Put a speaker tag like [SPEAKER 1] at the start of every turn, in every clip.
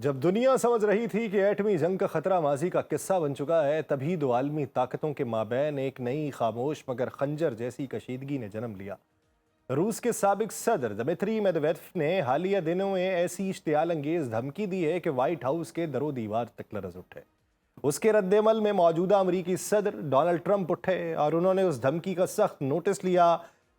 [SPEAKER 1] जब दुनिया समझ रही थी कि एटमी जंग का खतरा माजी का किस्सा बन चुका है, तभी दो आलमी ताकतों के माबैन एक नई खामोश मगर खंजर जैसी कशीदगी ने जन्म लिया। रूस के साबिक सदर दमित्री मेदवेदेव ने हालिया दिनों में ऐसी इश्तियाल अंगेज धमकी दी है कि व्हाइट हाउस के दरो दीवार तक लरज उठे। उसके रद्देमल में मौजूदा अमरीकी सदर डोनाल्ड ट्रंप उठे और उन्होंने उस धमकी का सख्त नोटिस लिया।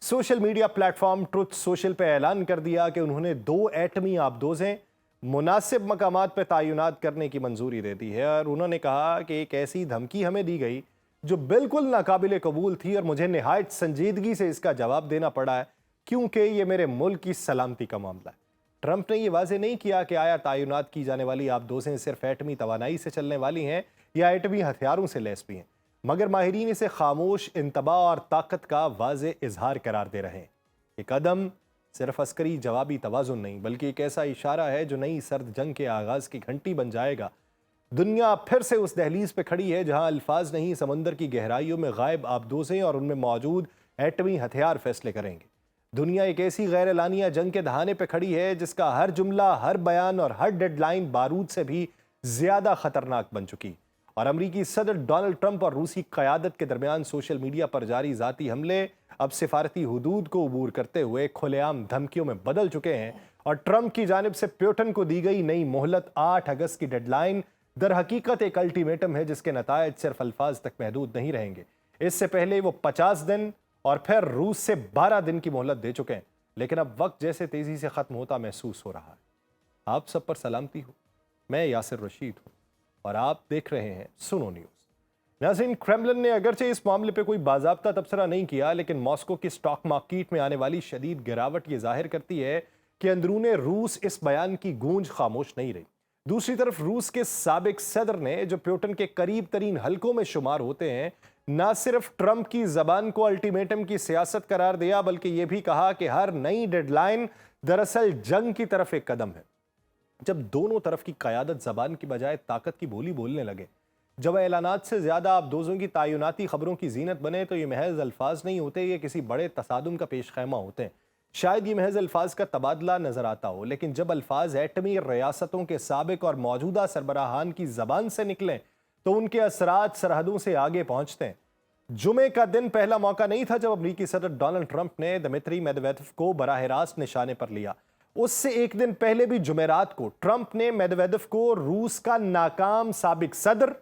[SPEAKER 1] Social media platform truth social पे ऐलान कर दिया कि उन्होंने 2 एटमी आबदोजें मुनासिब मकामात पर तैनात करने की मंजूरी दे दी है और उन्होंने कहा कि एक ऐसी धमकी हमें दी गई जो बिल्कुल नाकाबिले कबूल थी और मुझे निहायत संजीदगी से इसका जवाब देना पड़ा है, क्योंकि ये मेरे मुल्क की सलामती का मामला है। ट्रंप ने यह वाजे नहीं किया कि आया तैनात की जाने वाली आबदोजें सिर्फ एटमी तवानाई से चलने वाली हैं या एटमी हथियारों से लैस भी हैं, मगर माहिरीन इसे खामोश इंतबा और ताकत का वाजे इजहार करार दे रहे हैं। ये कदम सिर्फ अस्करी जवाबी तवाज़ुन नहीं, बल्कि एक ऐसा इशारा है जो नई सर्द जंग के आगाज़ की घंटी बन जाएगा। दुनिया फिर से उस दहलीज पे खड़ी है जहां अल्फाज नहीं, समंदर की गहराइयों में गायब आबदोजें और उनमें मौजूद एटमी हथियार फैसले करेंगे। दुनिया एक ऐसी गैर एलानिया जंग के दहाने पे खड़ी है जिसका हर जुमला, हर बयान और हर डेडलाइन बारूद से भी ज्यादा खतरनाक बन चुकी। और अमरीकी सदर डोनाल्ड ट्रंप और रूसी क़यादत के दरमियान सोशल मीडिया पर जारी ज़ाती हमले अब सिफारती हुदूद को अबूर करते हुए खुलेआम धमकियों में बदल चुके हैं। और ट्रंप की जानिब से प्यूटन को दी गई नई मोहलत 8 अगस्त की डेडलाइन दर हकीकत एक अल्टीमेटम है जिसके नतायज सिर्फ अल्फाज तक महदूद नहीं रहेंगे। इससे पहले वो 50 दिन और फिर रूस से 12 दिन की मोहलत दे चुके हैं, लेकिन अब वक्त जैसे तेजी से खत्म होता महसूस हो रहा है। आप सब पर सलामती हो। मैं यासिर रशीद हूँ और आप देख रहे हैं सुनो न्यूज़। नाज़रीन, क्रेमलिन ने अगरचे इस मामले पे कोई बाज़ाब्ता तबसरा नहीं किया, लेकिन मॉस्को की स्टॉक मार्केट में आने वाली शदीद गिरावट ये जाहिर करती है कि अंदरूने रूस इस बयान की गूंज खामोश नहीं रही। दूसरी तरफ रूस के साबिक सदर ने, जो प्यूटन के करीब तरीन हलकों में शुमार होते हैं, न सिर्फ ट्रंप की जबान को अल्टीमेटम की सियासत करार दिया, बल्कि यह भी कहा कि हर नई डेडलाइन दरअसल जंग की तरफ एक कदम है। जब दोनों तरफ की क़यादत जबान की बजाय ताकत की बोली बोलने लगे, जब ऐलानात से ज्यादा आबदोजों की तैनाती खबरों की जीनत बने, तो ये महज अल्फाज नहीं होते, ये किसी बड़े तसादुम का पेश खैमा होते हैं। शायद ये महज अल्फाज का तबादला नजर आता हो, लेकिन जब अल्फाज एटमी रियासतों के साबिक और मौजूदा सरबराहान की जबान से निकलें तो उनके असरात सरहदों से आगे पहुंचते हैं। जुमे का दिन पहला मौका नहीं था जब अमरीकी सदर डोनाल्ड ट्रंप ने दमित्री मेदवेदेव को बराह रास्त निशाने पर लिया। उससे एक दिन पहले भी जुमेरात को ट्रंप ने मेदवेदेव को रूस का नाकाम साबिक सदर,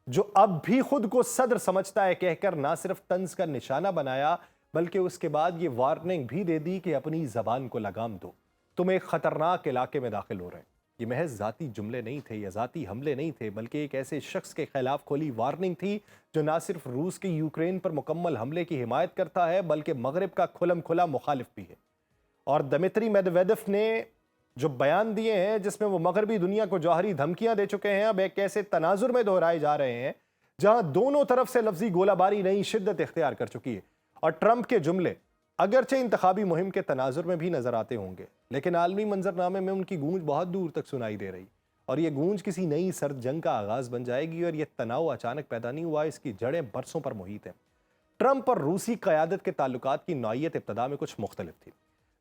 [SPEAKER 1] जो अब भी खुद को सदर समझता है, कहकर ना सिर्फ तंज का निशाना बनाया, बल्कि उसके बाद ये वार्निंग भी दे दी कि अपनी जबान को लगाम दो, तुम एक खतरनाक इलाके में दाखिल हो रहे हैं। ये महज जाती जुमले नहीं थे या जाती हमले नहीं थे, बल्कि एक ऐसे शख्स के खिलाफ खुली वार्निंग थी जो ना सिर्फ रूस के यूक्रेन पर मुकम्मल हमले की हिमायत करता है, बल्कि मगरिब का खुलम खुला मुखालिफ भी है। और दमित्री मेदवेदेव ने जो बयान दिए हैं जिसमें वो मगरबी दुनिया को जौहरी धमकियां दे चुके हैं, अब एक ऐसे तनाजुर में दोहराए जा रहे हैं जहां दोनों तरफ से लफ्जी गोलाबारी नई शिद्दत इख्तियार कर चुकी है। और ट्रंप के जुमले अगरचे इंतखाबी मुहिम के तनाजुर में भी नजर आते होंगे, लेकिन आलमी मंजरनामे में उनकी गूंज बहुत दूर तक सुनाई दे रही। और ये गूंज किसी नई सर्द जंग का आगाज बन जाएगी। और यह तनाव अचानक पैदा नहीं हुआ, इसकी जड़ें बरसों पर मुहित हैं। ट्रंप और रूसी क़यादत के ताल्लुकात की नौइयत इब्तदा में कुछ मुख्तलिफ थी।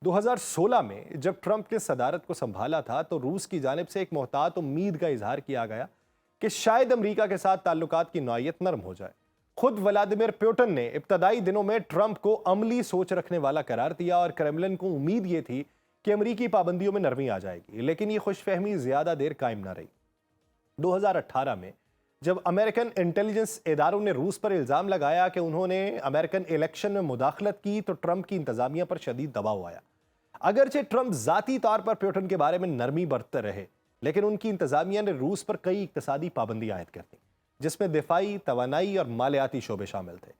[SPEAKER 1] 2016 में जब ट्रंप ने सदारत को संभाला था, तो रूस की जानिब से एक मोहतात उम्मीद का इजहार किया गया कि शायद अमेरिका के साथ ताल्लुकात की नौइयत नरम हो जाए। खुद व्लादिमीर पुतिन ने इब्तदाई दिनों में ट्रंप को अमली सोच रखने वाला करार दिया और क्रेमलिन को उम्मीद ये थी कि अमरीकी पाबंदियों में नरमी आ जाएगी, लेकिन ये खुशफहमी ज्यादा देर कायम न रही। 2018 में जब अमेरिकन इंटेलिजेंस इदारों ने रूस पर इल्जाम लगाया कि उन्होंने अमेरिकन इलेक्शन में मुदाखलत की, तो ट्रंप की इंतजामिया पर शदीद दबाव आया। अगरचे ट्रंप जाती तौर पर पुतिन के बारे में नरमी बरतते रहे, लेकिन उनकी इंतजामिया ने रूस पर कई इक्तसादी पाबंदियां आयद कर दी, जिसमें दिफाई, तवानाई और मालियाती शोबे शामिल थे।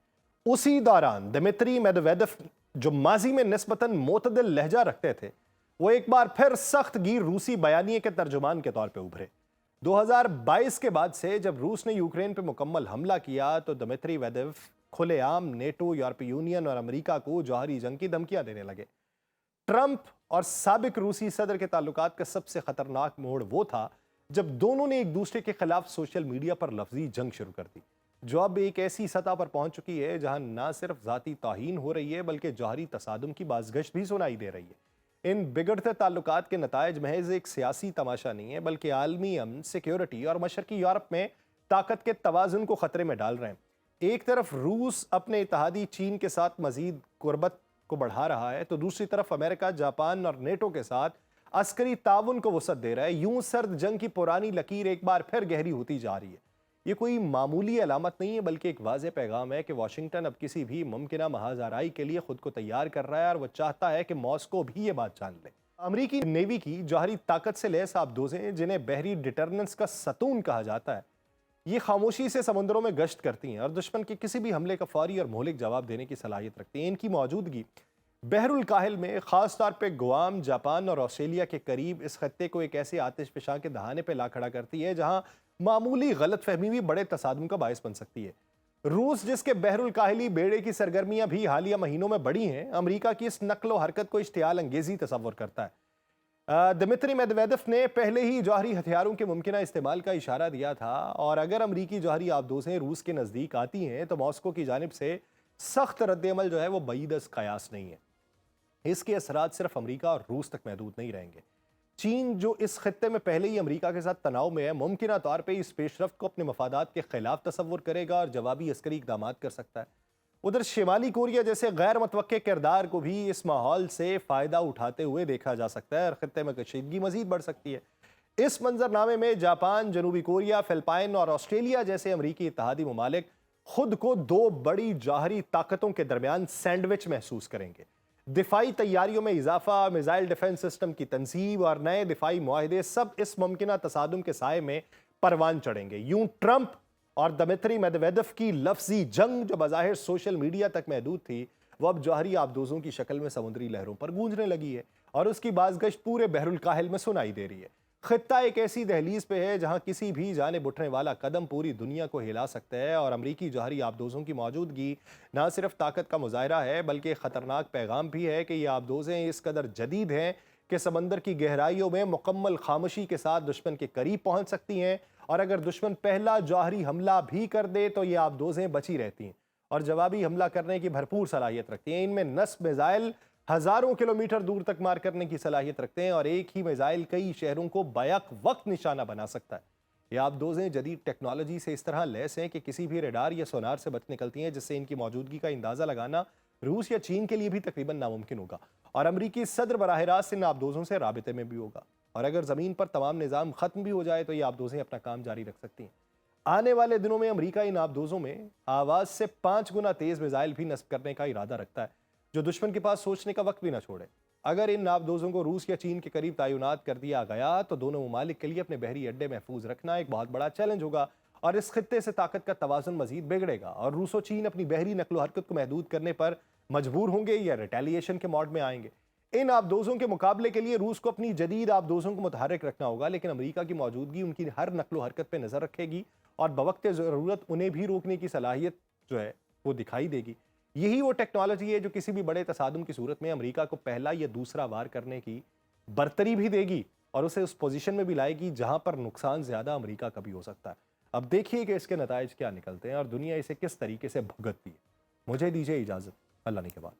[SPEAKER 1] उसी दौरान दमित्री मेदवेदेव, जो माजी में निस्बतन मोतदिल लहजा रखते थे, वो एक बार फिर सख्त गिर रूसी बयानिए के तर्जुमान के तौर पर उभरे। 2022 के बाद से जब रूस ने यूक्रेन पर मुकम्मल हमला किया, तो दमित्री मेदवेदेव खुलेआम नेटो, यूरोपीय यूनियन और अमेरिका को जौहरी जंग की धमकियां देने लगे। ट्रंप और साबिक रूसी सदर के ताल्लुकात का सबसे खतरनाक मोड़ वो था जब दोनों ने एक दूसरे के खिलाफ सोशल मीडिया पर लफ्जी जंग शुरू कर दी, जो अब एक ऐसी सतह पर पहुंच चुकी है जहां ना सिर्फ जाती तौहीन हो रही है, बल्कि जौहरी तसादुम की बाज़गश्त भी सुनाई दे रही है। इन बिगड़ते ताल्लुकात के नतायज महज एक सियासी तमाशा नहीं है, बल्कि आलमी अमन, सिक्योरिटी और मशरकी यूरोप में ताकत के तवाज़ुन को खतरे में डाल रहे हैं। एक तरफ रूस अपने इत्तेहादी चीन के साथ मजीद कुर्बत को बढ़ा रहा है, तो दूसरी तरफ अमेरिका, जापान और नेटो के साथ अस्करी ताउन को वसअत दे रहा है। यूं सर्द जंग की पुरानी लकीर एक बार फिर गहरी होती जा रही है। ये कोई मामूली अलामत नहीं है, बल्कि एक वाज़ेह पैगाम है कि वाशिंगटन अब किसी भी मुमकिना महाज़ाराई के लिए खुद को तैयार कर रहा है और वो चाहता है कि मॉस्को भी ये बात जान ले। अमरीकी नेवी की जौहरी ताकत से लैस आबदोज़ें, जिन्हें बहरी डिटर्नेंस का सतून कहा जाता है, ये खामोशी से समुद्रों में गश्त करती हैं और दुश्मन के किसी भी हमले का फौरी और मोहलिक जवाब देने की सलाहियत रखती हैं। इनकी मौजूदगी बहरुल काहिल में, ख़ास तौर पे गुआम, जापान और ऑस्ट्रेलिया के करीब, इस खत्ते को एक ऐसे आतिश फिशां के दहाने पे ला खड़ा करती है जहां मामूली गलत फहमी भी बड़े तसादुम का बायस बन सकती है। रूस, जिसके बहरुल काहिली बेड़े की सरगर्मियां भी हालिया महीनों में बढ़ी हैं, अमरीका की इस नकलो हरकत को इश्तियाल अंगेजी तसव्वुर करता है। दिमित्री मेदवेदेव ने पहले ही जौहरी हथियारों के मुमकिना इस्तेमाल का इशारा दिया था, और अगर अमरीकी जौहरी आबदोज़ें रूस के नज़दीक आती हैं तो मॉस्को की जानिब से सख्त रद्द-ए-अमल जो है वो बईद-अज़ क़यास नहीं है। इसके असरात सिर्फ अमरीका और रूस तक महदूद नहीं रहेंगे। चीन, जो इस खत्ते में पहले ही अमरीका के साथ तनाव में है, मुमकिना तौर पर इस पेशरफ्त को अपने मफादात के खिलाफ तसव्वुर करेगा और जवाबी अस्करी इक़दामात कर सकता है। उधर शिमाली कोरिया जैसे गैर मुतवक्के किरदार को भी इस माहौल से फ़ायदा उठाते हुए देखा जा सकता है और खत्ते में कशीदगी मज़ीद बढ़ सकती है। इस मंजरनामे में जापान, जनूबी कोरिया, फिलिपाइन और ऑस्ट्रेलिया जैसे अमरीकी इत्तेहादी ममालिक खुद को दो बड़ी जौहरी ताकतों के दरमियान सैंडविच महसूस करेंगे। दिफाई तैयारियों में इजाफा, मिसाइल डिफेंस सिस्टम की तनसीब और नए दिफाई मुआहदे, सब इस मुमकिना तसादुम के साए में परवान चढ़ेंगे। यूं ट्रंप और दिमित्री मेदवेदेव की लफ्जी जंग, जो बज़ाहिर सोशल मीडिया तक महदूद थी, वो अब जौहरी आबदोज़ों की शक्ल में समुद्री लहरों पर गूंजने लगी है और उसकी बाज़गश्त पूरे बहरुल काहिल में सुनाई दे रही है। खित्ता एक ऐसी दहलीज पे है जहां किसी भी जानिब उठने वाला कदम पूरी दुनिया को हिला सकता है, और अमरीकी जौहरी आबदोज़ों की मौजूदगी ना सिर्फ ताकत का मुज़ाहिरा है, बल्कि ख़तरनाक पैगाम भी है कि ये आबदोज़ें इस कदर जदीद हैं कि समंदर की गहराइयों में मुकम्मल खामोशी के साथ दुश्मन के करीब पहुंच सकती हैं, और अगर दुश्मन पहला जौहरी हमला भी कर दे तो ये आबदोज़ें बची रहती हैं और जवाबी हमला करने की भरपूर सलाहियत रखती हैं। इनमें नस्ब मिसाइल हज़ारों किलोमीटर दूर तक मार करने की सलाहियत रखते हैं और एक ही मिसाइल कई शहरों को बैक वक्त निशाना बना सकता है। ये आबदोज़ें जदीद टेक्नोलॉजी से इस तरह लैस हैं कि किसी भी रेडार या सोनार से बच निकलती हैं, जिससे इनकी मौजूदगी का अंदाज़ा लगाना रूस या चीन के लिए भी तकरीबन नामुमकिन होगा, और अमरीकी सदर बराह रास्त इन आबदोज़ों से राबिते में भी होगा। और अगर ज़मीन पर तमाम निज़ाम ख़त्म भी हो जाए तो ये आबदोज़ें अपना काम जारी रख सकती हैं। आने वाले दिनों में अमरीका इन आबदोज़ों में आवाज़ से 5 गुना तेज़ मिसाइल भी नस्ब करने का इरादा रखता है, जो दुश्मन के पास सोचने का वक्त भी ना छोड़े। अगर इन आबदोज़ों को रूस या चीन के करीब तैनात कर दिया गया तो दोनों ममालिक के लिए अपने बहरी अड्डे महफूज रखना एक बहुत बड़ा चैलेंज होगा, और इस खित्ते से ताकत का तवाज़ुन मजीद बिगड़ेगा और रूस और चीन अपनी बहरी नकलो हरकत को महदूद करने पर मजबूर होंगे या रिटेलिएशन के मोड में आएंगे। इन आबदोज़ों के मुकाबले के लिए रूस को अपनी जदीद आबदोज़ों को मुतहर्रिक रखना होगा, लेकिन अमरीका की मौजूदगी उनकी हर नकलो हरकत पर नज़र रखेगी और बवक्त ज़रूरत उन्हें भी रोकने की सलाहियत जो है वो दिखाई देगी। यही वो टेक्नोलॉजी है जो किसी भी बड़े तसादुम की सूरत में अमरीका को पहला या दूसरा वार करने की बर्तरी भी देगी और उसे उस पोजीशन में भी लाएगी जहां पर नुकसान ज़्यादा अमरीका का भी हो सकता है। अब देखिए कि इसके नताइज क्या निकलते हैं और दुनिया इसे किस तरीके से भुगतती है। मुझे दीजिए इजाज़त, अल्लाह ने के बाद।